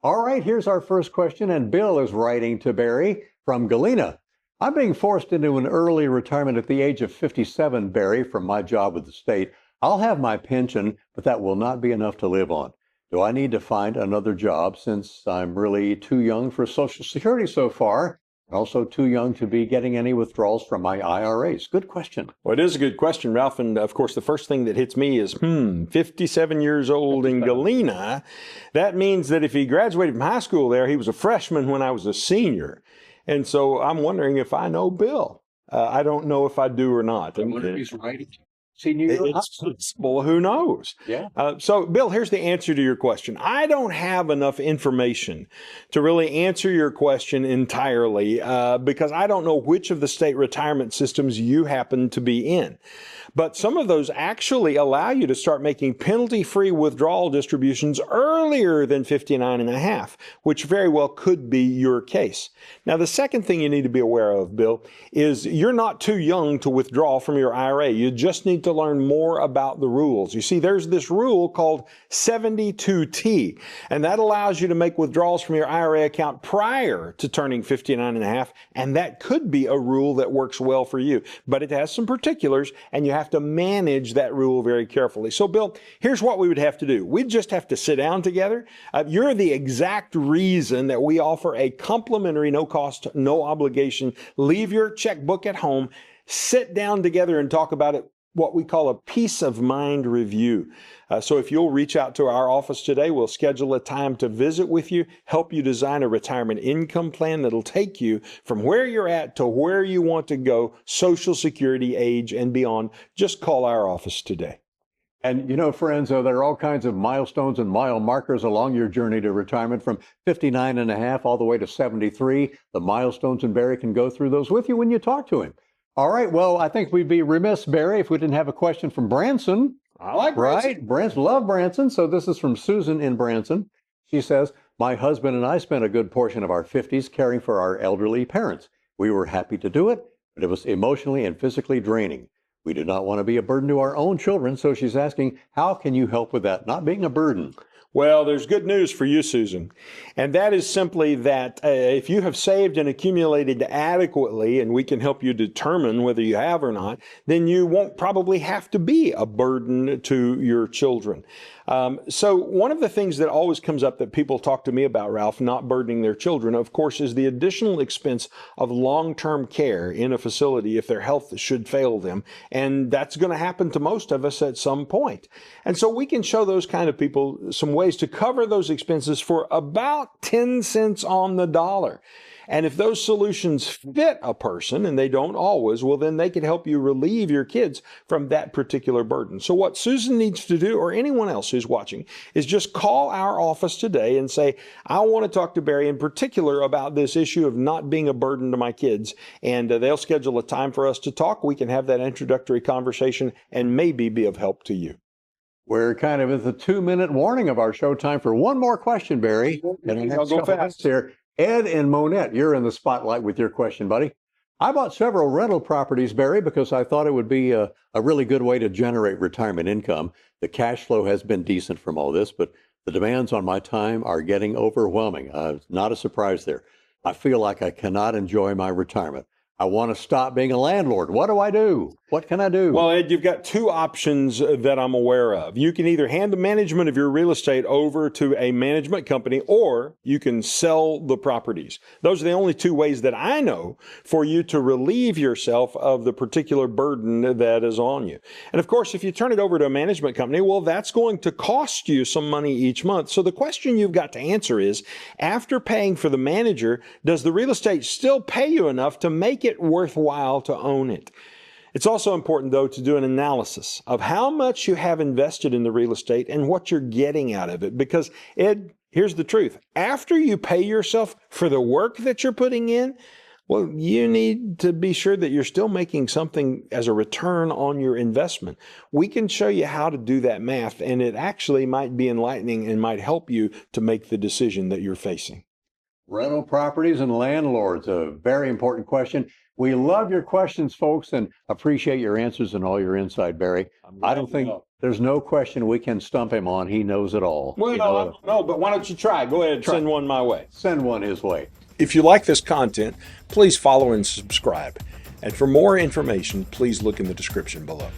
All right, here's our first question, and Bill is writing to Barry from Galena. I'm being forced into an early retirement at the age of 57, Barry, from my job with the state. I'll have my pension, but that will not be enough to live on. Do I need to find another job since I'm really too young for Social Security so far? Also too young to be getting any withdrawals from my IRAs. Good question. Well, it is a good question, Ralph. And of course, the first thing that hits me is, 57 years old in Galena. That means that if he graduated from high school there, he was a freshman when I was a senior. And so I'm wondering if I know Bill. I don't know if I do or not. I wonder if he's right. Senior year. It's possible. Who knows? Yeah. So, Bill, here's the answer to your question. I don't have enough information to really answer your question entirely because I don't know which of the state retirement systems you happen to be in. But some of those actually allow you to start making penalty-free withdrawal distributions earlier than 59 and a half, which very well could be your case. Now, the second thing you need to be aware of, Bill, is you're not too young to withdraw from your IRA. You just need to learn more about the rules. You see, there's this rule called 72T, and that allows you to make withdrawals from your IRA account prior to turning 59 and a half, and that could be a rule that works well for you. But it has some particulars, and you have to manage that rule very carefully. So, Bill, here's what we would have to do. We'd just have to sit down together. You're the exact reason that we offer a complimentary, no cost, no obligation, leave your checkbook at home, sit down together and talk about it, what we call a peace of mind review. So if you'll reach out to our office today, we'll schedule a time to visit with you, help you design a retirement income plan that'll take you from where you're at to where you want to go, Social Security age and beyond. Just call our office today. And you know, friends, there are all kinds of milestones and mile markers along your journey to retirement from 59 and a half all the way to 73. The milestones, and Barry can go through those with you when you talk to him. All right, well, I think we'd be remiss, Barry, if we didn't have a question from Branson. I like Branson. Right, Branson, love Branson. So this is from Susan in Branson. She says, my husband and I spent a good portion of our 50s caring for our elderly parents. We were happy to do it, but it was emotionally and physically draining. We do not want to be a burden to our own children, so she's asking, how can you help with that, not being a burden? Well, there's good news for you, Susan. And that is simply that if you have saved and accumulated adequately, and we can help you determine whether you have or not, then you won't probably have to be a burden to your children. So one of the things that always comes up that people talk to me about, Ralph, not burdening their children, of course, is the additional expense of long-term care in a facility if their health should fail them. And that's going to happen to most of us at some point. And so we can show those kind of people some ways to cover those expenses for about 10 cents on the dollar. And if those solutions fit a person, and they don't always, well, then they can help you relieve your kids from that particular burden. So what Susan needs to do, or anyone else who's watching, is just call our office today and say, I want to talk to Barry in particular about this issue of not being a burden to my kids. And they'll schedule a time for us to talk. We can have that introductory conversation and maybe be of help to you. We're kind of at the 2-minute warning of our show. Time for one more question, Barry. And I'll go fast here. Ed in Monette, you're in the spotlight with your question, buddy. I bought several rental properties, Barry, because I thought it would be a really good way to generate retirement income. The cash flow has been decent from all this, but the demands on my time are getting overwhelming. Not a surprise there. I feel like I cannot enjoy my retirement. I want to stop being a landlord. What do I do? What can I do? Well, Ed, you've got two options that I'm aware of. You can either hand the management of your real estate over to a management company, or you can sell the properties. Those are the only two ways that I know for you to relieve yourself of the particular burden that is on you. And of course, if you turn it over to a management company, well, that's going to cost you some money each month. So the question you've got to answer is, after paying for the manager, does the real estate still pay you enough to make it worthwhile to own it? It's also important, though, to do an analysis of how much you have invested in the real estate and what you're getting out of it. Because, Ed, here's the truth. After you pay yourself for the work that you're putting in, well, you need to be sure that you're still making something as a return on your investment. We can show you how to do that math, and it actually might be enlightening and might help you to make the decision that you're facing. Rental properties and landlords, a very important question. We love your questions, folks, and appreciate your answers and all your insight, Barry. I don't think there's no question we can stump him on. He knows it all. Well, You no, know, I don't know, but why don't you try? Go ahead and send one my way. send one his way. If you like this content, please follow and subscribe. And for more information, please look in the description below.